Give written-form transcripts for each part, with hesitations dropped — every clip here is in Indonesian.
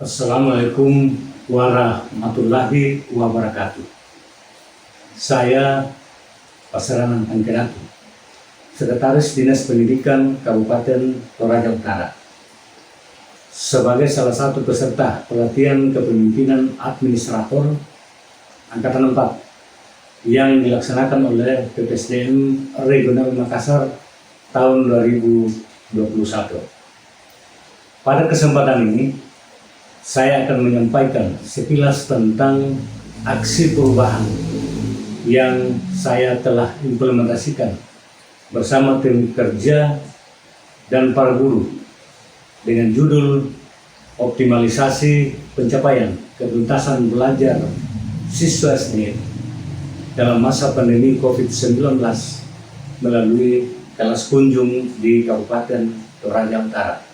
Assalamualaikum warahmatullahi wabarakatuh. Saya Pasaranan Angkeratu, Sekretaris Dinas Pendidikan Kabupaten Toraja Utara. Sebagai salah satu peserta pelatihan kepemimpinan administrator Angkatan 4 yang dilaksanakan oleh PPSDM Regional Makassar tahun 2021. Pada kesempatan ini, saya akan menyampaikan sekilas tentang aksi perubahan yang saya telah implementasikan bersama tim kerja dan para guru dengan judul Optimalisasi Pencapaian Ketuntasan Belajar Siswa SD dalam masa pandemi COVID-19 melalui kelas kunjung di Kabupaten Toraja Utara.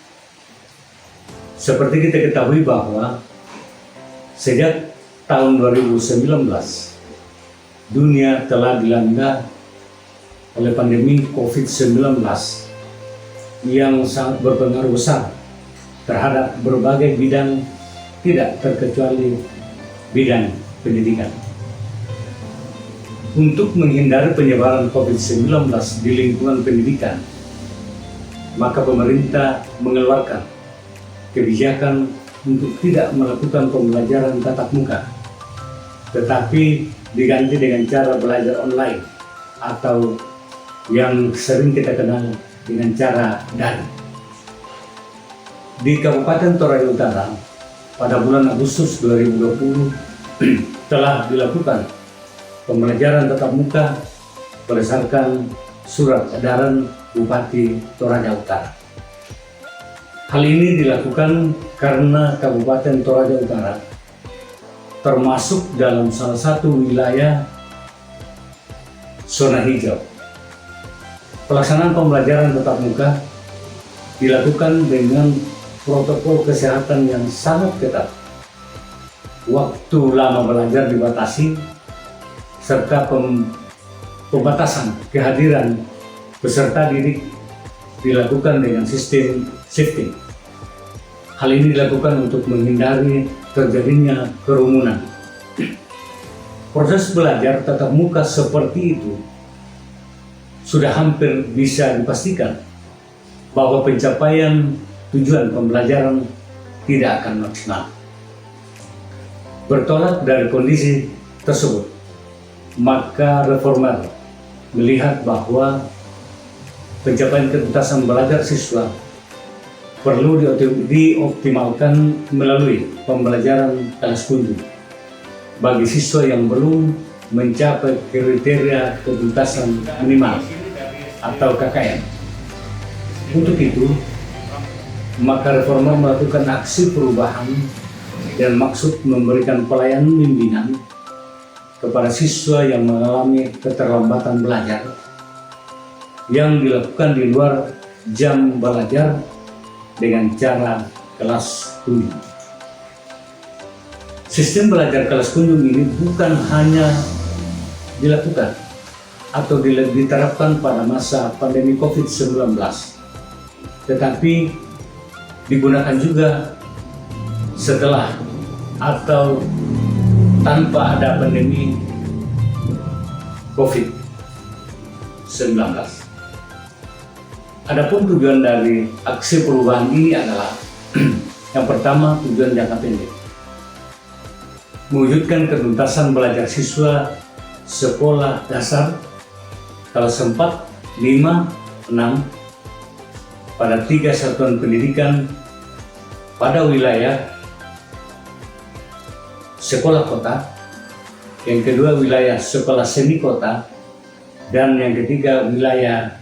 Seperti kita ketahui bahwa sejak tahun 2019 dunia telah dilanda oleh pandemi COVID-19 yang sangat berpengaruh besar terhadap berbagai bidang, tidak terkecuali bidang pendidikan. Untuk menghindari penyebaran COVID-19 di lingkungan pendidikan, maka pemerintah mengeluarkan kebijakan untuk tidak melakukan pembelajaran tatap muka, tetapi diganti dengan cara belajar online atau yang sering kita kenal dengan cara daring. Di Kabupaten Toraja Utara pada bulan Agustus 2020 telah dilakukan pembelajaran tatap muka berdasarkan surat edaran Bupati Toraja Utara. Hal ini dilakukan karena Kabupaten Toraja Utara termasuk dalam salah satu wilayah zona hijau. Pelaksanaan pembelajaran tatap muka dilakukan dengan protokol kesehatan yang sangat ketat. Waktu lama belajar dibatasi, serta pembatasan kehadiran peserta didik dilakukan dengan sistem shifting. Hal ini dilakukan untuk menghindari terjadinya kerumunan. Proses belajar tatap muka seperti itu sudah hampir bisa dipastikan bahwa pencapaian tujuan pembelajaran tidak akan maksimal. Bertolak dari kondisi tersebut, maka reformer melihat bahwa pencapaian ketuntasan belajar siswa perlu dioptimalkan melalui pembelajaran kelas kunjung bagi siswa yang belum mencapai kriteria ketuntasan minimal atau KKM. Untuk itu, maka reformer melakukan aksi perubahan dan maksud memberikan pelayanan bimbingan kepada siswa yang mengalami keterlambatan belajar yang dilakukan di luar jam belajar dengan cara kelas kunjung. Sistem belajar kelas kunjung ini bukan hanya dilakukan atau diterapkan pada masa pandemi COVID-19, tetapi digunakan juga setelah atau tanpa ada pandemi COVID-19. Adapun tujuan dari aksi perubahan ini adalah yang pertama, tujuan jangka pendek, mewujudkan ketuntasan belajar siswa sekolah dasar kelas 4, 5, 6 pada 3 satuan pendidikan pada wilayah sekolah kota, yang kedua wilayah sekolah semi kota, dan yang ketiga wilayah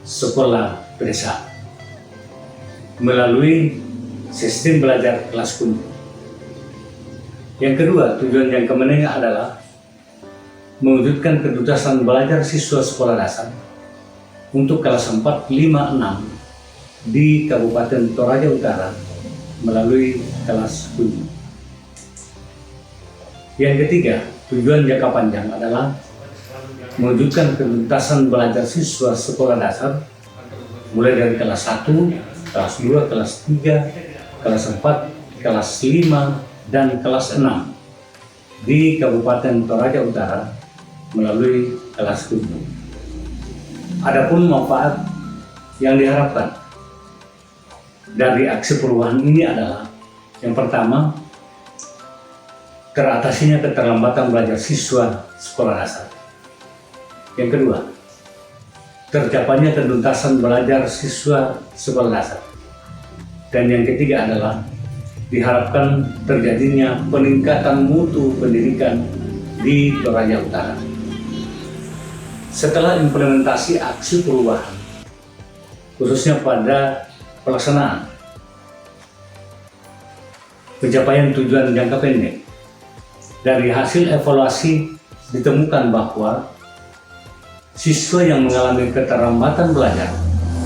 sekolah pedesaan melalui sistem belajar kelas kunjung. Yang kedua, tujuan jangka menengah adalah mewujudkan ketuntasan belajar siswa sekolah dasar untuk kelas 4, 5, 6 di Kabupaten Toraja Utara melalui kelas kunjung. Yang ketiga, tujuan jangka panjang adalah mewujudkan ketuntasan belajar siswa sekolah dasar mulai dari kelas 1, kelas 2, kelas 3, kelas 4, kelas 5 dan kelas 6 di Kabupaten Toraja Utara melalui kelas 7. Adapun manfaat yang diharapkan dari aksi perubahan ini adalah yang pertama, teratasinya keterlambatan belajar siswa sekolah dasar. Yang kedua, tercapainya kenuntasan belajar siswa sekolah dasar. Dan yang ketiga adalah diharapkan terjadinya peningkatan mutu pendidikan di Toraja Utara. Setelah implementasi aksi perubahan, khususnya pada pelaksanaan pencapaian tujuan jangka pendek, dari hasil evaluasi ditemukan bahwa siswa yang mengalami keterlambatan belajar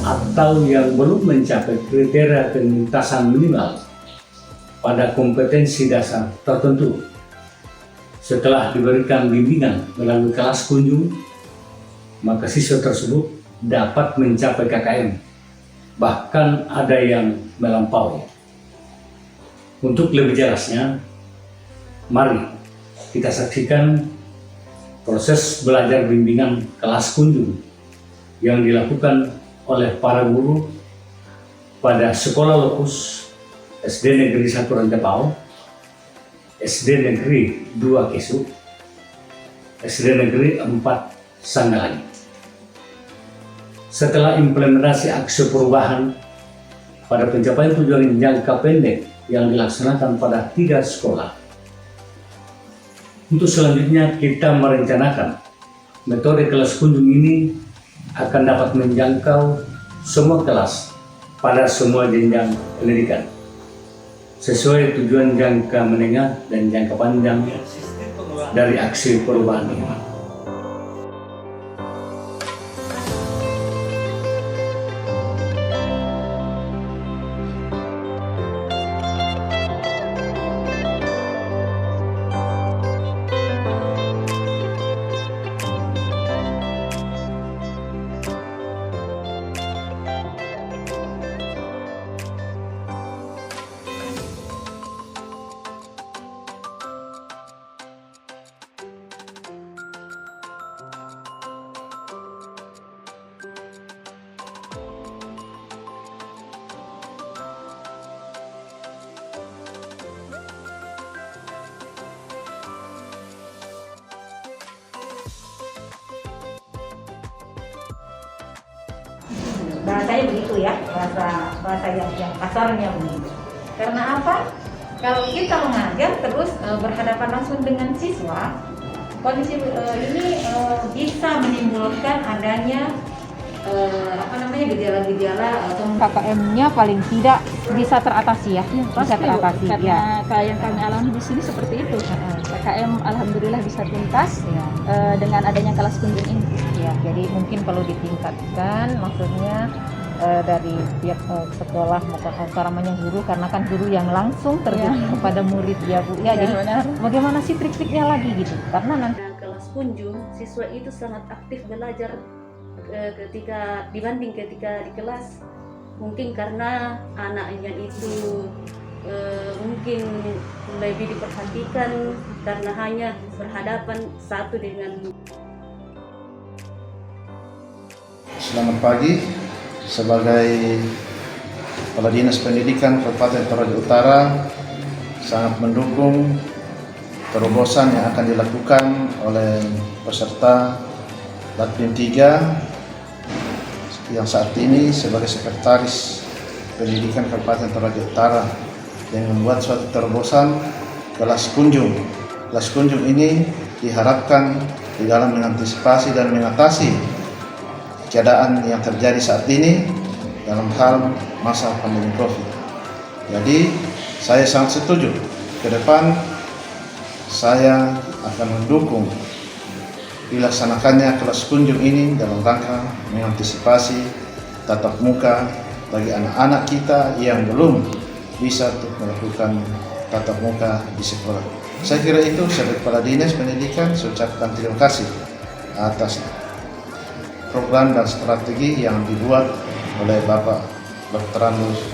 atau yang belum mencapai kriteria penuntasan minimal pada kompetensi dasar tertentu setelah diberikan bimbingan melalui kelas kunjung, maka siswa tersebut dapat mencapai KKM, bahkan ada yang melampaui. Untuk lebih jelasnya, mari kita saksikan proses belajar bimbingan kelas kunjung yang dilakukan oleh para guru pada Sekolah Lokus SD Negeri 1 Rantepao, SD Negeri 2 Kesu, SD Negeri 4 Sanggalangi. Setelah implementasi aksi perubahan pada pencapaian tujuan jangka pendek yang dilaksanakan pada 3 sekolah, untuk selanjutnya kita merencanakan metode kelas kunjung ini akan dapat menjangkau semua kelas pada semua jenjang pendidikan sesuai tujuan jangka menengah dan jangka panjang dari aksi perubahan ini. Bahasanya begitu ya, bahasa yang kasarnya begitu. Karena apa? Kalau kita mengajar terus berhadapan langsung dengan siswa, kondisi ini bisa menimbulkan adanya gejala-gejala KKM-nya paling tidak bisa teratasi ya, bisa teratasi karena kayak yang kami alami di sini seperti itu. KKM alhamdulillah bisa tuntas dengan adanya kelas kunjung ini. Ya, jadi mungkin perlu ditingkatkan, maksudnya dari pihak sekolah utamanya guru, karena kan guru yang langsung terjun kepada murid ya Bu. Ya, jadi benar. bagaimana sih trik-triknya lagi gitu? Karena nanti kelas kunjung siswa itu sangat aktif belajar ketika dibanding ketika di kelas, mungkin karena anaknya itu mungkin lebih diperhatikan karena hanya berhadapan satu dengan. Selamat pagi, sebagai Kepala Dinas Pendidikan Kabupaten Toraja Utara sangat mendukung terobosan yang akan dilakukan oleh peserta Latvim 3 yang saat ini sebagai Sekretaris Pendidikan Kabupaten Toraja Utara yang membuat suatu terobosan kelas kunjung. Kelas kunjung ini diharapkan di dalam mengantisipasi dan mengatasi keadaan yang terjadi saat ini dalam hal masa pandemi COVID. Jadi saya sangat setuju, ke depan saya akan mendukung dilaksanakannya kelas kunjung ini dalam rangka mengantisipasi tatap muka bagi anak-anak kita yang belum bisa untuk melakukan tatap muka di sekolah. Saya kira itu sebagai Kepala Dinas Pendidikan saya ucapkan terima kasih atas program dan strategi yang dibuat oleh Bapak Dr. Andus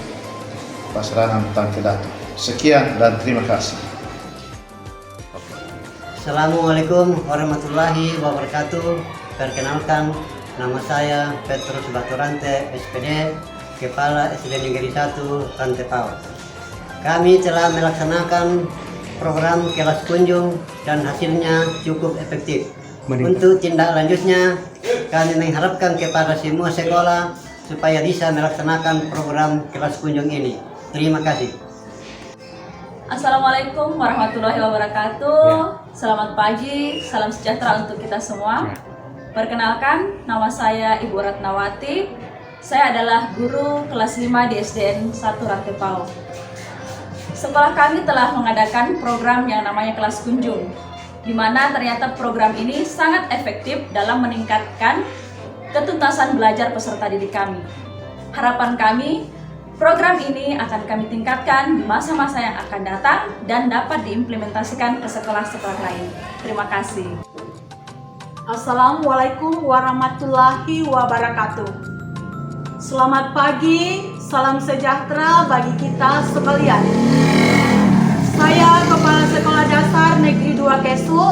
Pasranan Tangkedato. Sekian dan terima kasih. Assalamualaikum warahmatullahi wabarakatuh. Perkenalkan, nama saya Petrus Baturante, SPD, Kepala SD Negeri 1 Rantepao. Kami telah melaksanakan program kelas kunjung dan hasilnya cukup efektif. Untuk tindak lanjutnya, kami mengharapkan kepada semua sekolah supaya bisa melaksanakan program kelas kunjung ini. Terima kasih. Assalamualaikum warahmatullahi wabarakatuh. Selamat pagi, salam sejahtera untuk kita semua. Perkenalkan, nama saya Ibu Ratnawati. Saya adalah guru kelas 5 di SDN 1 Rantepao. Sekolah kami telah mengadakan program yang namanya kelas kunjung, di mana ternyata program ini sangat efektif dalam meningkatkan ketuntasan belajar peserta didik kami. Harapan kami, program ini akan kami tingkatkan di masa-masa yang akan datang dan dapat diimplementasikan ke sekolah-sekolah lain. Terima kasih. Assalamualaikum warahmatullahi wabarakatuh. Selamat pagi, salam sejahtera bagi kita sekalian. Saya Kepala Sekolah Dasar Negeri 2 Kesu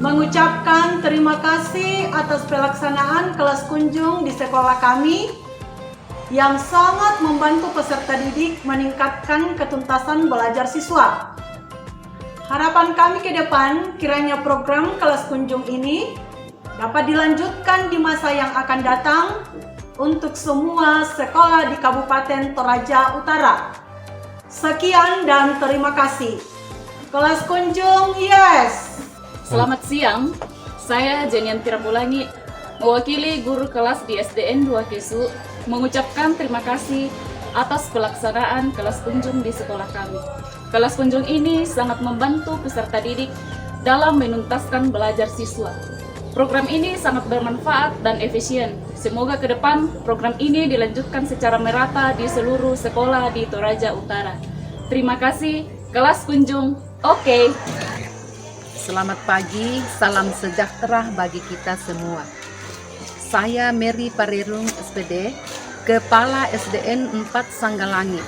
mengucapkan terima kasih atas pelaksanaan kelas kunjung di sekolah kami yang sangat membantu peserta didik meningkatkan ketuntasan belajar siswa. Harapan kami ke depan kiranya program kelas kunjung ini dapat dilanjutkan di masa yang akan datang untuk semua sekolah di Kabupaten Toraja Utara. Sekian dan terima kasih. Kelas kunjung, yes! Selamat siang, saya Jenian Tirabulangi, mewakili guru kelas di SDN 2 Kesu, mengucapkan terima kasih atas pelaksanaan kelas kunjung di sekolah kami. Kelas kunjung ini sangat membantu peserta didik dalam menuntaskan belajar siswa. Program ini sangat bermanfaat dan efisien. Semoga ke depan program ini dilanjutkan secara merata di seluruh sekolah di Toraja Utara. Terima kasih, kelas kunjung, oke. Selamat pagi, salam sejahtera bagi kita semua. Saya Mary Parirung SPD, Kepala SDN 4 Sanggalangi,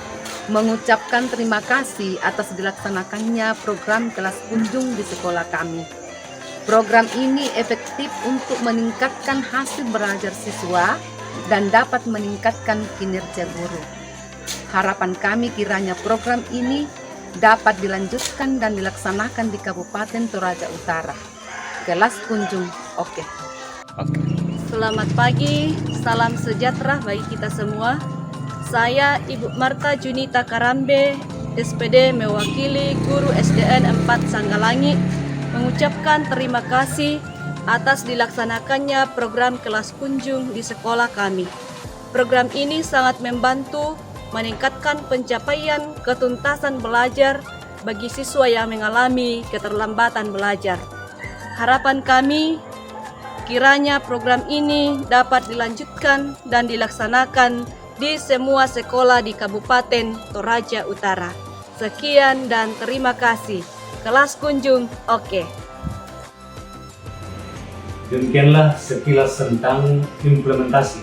mengucapkan terima kasih atas dilaksanakannya program kelas kunjung di sekolah kami. Program ini efektif untuk meningkatkan hasil belajar siswa dan dapat meningkatkan kinerja guru. Harapan kami kiranya program ini dapat dilanjutkan dan dilaksanakan di Kabupaten Toraja Utara. Kelas kunjung, oke. Selamat pagi, salam sejahtera bagi kita semua. Saya Ibu Marta Junita Karambe, SPD mewakili guru SDN 4 Sanggalangi, mengucapkan terima kasih atas dilaksanakannya program kelas kunjung di sekolah kami. Program ini sangat membantu meningkatkan pencapaian ketuntasan belajar bagi siswa yang mengalami keterlambatan belajar. Harapan kami kiranya program ini dapat dilanjutkan dan dilaksanakan di semua sekolah di Kabupaten Toraja Utara. Sekian dan terima kasih. Kelas kunjung, oke. Demikianlah sekilas tentang implementasi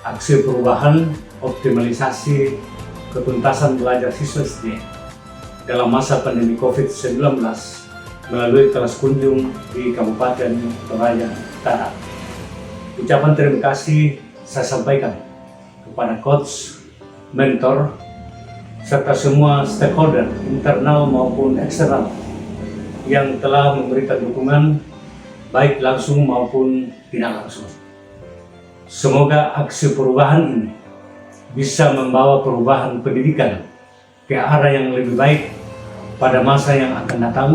aksi perubahan optimalisasi ketuntasan belajar siswa SD dalam masa pandemi COVID-19 melalui kelas kunjung di Kabupaten Toraja Utara. Ucapan terima kasih saya sampaikan kepada coach, mentor, serta semua stakeholder internal maupun eksternal yang telah memberikan dukungan baik langsung maupun tidak langsung. Semoga aksi perubahan ini bisa membawa perubahan pendidikan ke arah yang lebih baik pada masa yang akan datang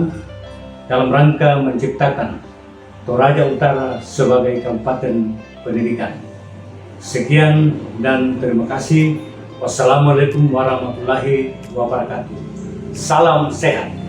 dalam rangka menciptakan Toraja Utara sebagai kabupaten pendidikan. Sekian dan terima kasih. Wassalamualaikum warahmatullahi wabarakatuh. Salam sehat.